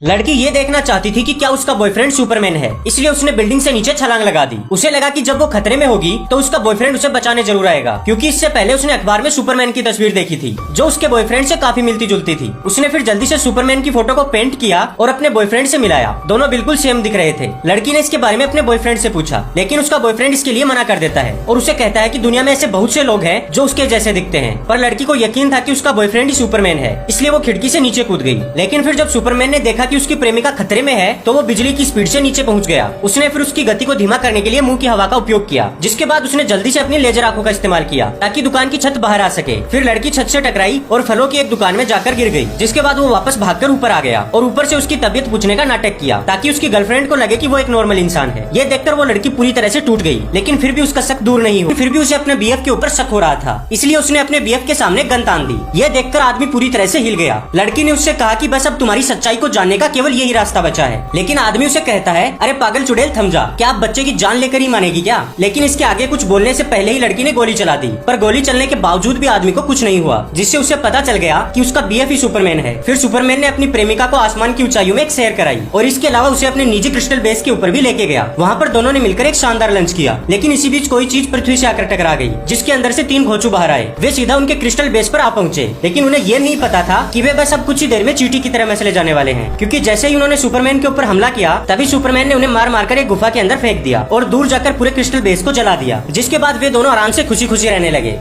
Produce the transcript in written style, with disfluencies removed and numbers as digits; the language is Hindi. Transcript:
लड़की ये देखना चाहती थी कि क्या उसका बॉयफ्रेंड सुपरमैन है, इसलिए उसने बिल्डिंग से नीचे छलांग लगा दी। उसे लगा कि जब वो खतरे में होगी तो उसका बॉयफ्रेंड उसे बचाने जरूर आएगा, क्योंकि इससे पहले उसने अखबार में सुपरमैन की तस्वीर देखी थी जो उसके बॉयफ्रेंड से काफी मिलती जुलती थी। उसने फिर जल्दी से सुपरमैन की फोटो को पेंट किया और अपने बॉयफ्रेंड से मिलाया। दोनों बिल्कुल सेम दिख रहे थे। लड़की ने इसके बारे में अपने बॉयफ्रेंड से पूछा, लेकिन उसका बॉयफ्रेंड इसके लिए मना कर देता है और उसे कहता है कि दुनिया में ऐसे बहुत से लोग हैं जो उसके जैसे दिखते हैं। पर लड़की को यकीन था कि उसका बॉयफ्रेंड ही सुपरमैन है, इसलिए वो खिड़की से नीचे कूद गई। लेकिन फिर जब सुपरमैन ने देखा कि उसकी प्रेमिका खतरे में है तो वो बिजली की स्पीड से नीचे पहुंच गया। उसने फिर उसकी गति को धीमा करने के लिए मुंह की हवा का उपयोग किया, जिसके बाद उसने जल्दी से अपनी लेजर आंखों का इस्तेमाल किया ताकि दुकान की छत बाहर आ सके। फिर लड़की छत से टकराई और फलों की एक दुकान में जाकर गिर गई, जिसके बाद वो वापस भागकर ऊपर आ गया और ऊपर से उसकी तबीयत पूछने का नाटक किया ताकि उसकी गर्लफ्रेंड को लगे कि वो एक नॉर्मल इंसान है। ये देखकर वो लड़की पूरी तरह से टूट गई, लेकिन फिर भी उसका शक दूर नहीं हुआ। फिर भी उसे अपने बीएफ के ऊपर शक हो रहा था, इसलिए उसने अपने बीएफ के सामने गन तान दी। ये देखकर आदमी पूरी तरह से हिल गया। लड़की ने उससे कहा कि बस अब तुम्हारी सच्चाई को जानने का केवल यही रास्ता बचा है, लेकिन आदमी उसे कहता है, अरे पागल चुड़ैल थम जा, क्या आप बच्चे की जान लेकर ही मानेगी क्या? लेकिन इसके आगे कुछ बोलने से पहले ही लड़की ने गोली चला दी, पर गोली चलने के बावजूद भी आदमी को कुछ नहीं हुआ, जिससे उसे पता चल गया कि उसका बीएफ ही सुपरमैन है। फिर सुपरमैन ने अपनी प्रेमिका को आसमान की ऊंचाइयों में एक सैर कराई और इसके अलावा उसे अपने निजी क्रिस्टल बेस के ऊपर भी लेके गया। वहाँ पर दोनों ने मिलकर एक शानदार लंच किया, लेकिन इसी बीच कोई चीज पृथ्वी से आकर टकरा गई, जिसके अंदर से 3 घोंचू बाहर आए। वे सीधा उनके क्रिस्टल बेस पर आ पहुंचे, लेकिन उन्हें ये नहीं पता था कि वे बस अब कुछ ही देर में चींटी की तरह मसले जाने वाले हैं, क्योंकि जैसे ही उन्होंने सुपरमैन के ऊपर हमला किया तभी सुपरमैन ने उन्हें मार मारकर एक गुफा के अंदर फेंक दिया और दूर जाकर पूरे क्रिस्टल बेस को जला दिया, जिसके बाद वे दोनों आराम से खुशी खुशी रहने लगे।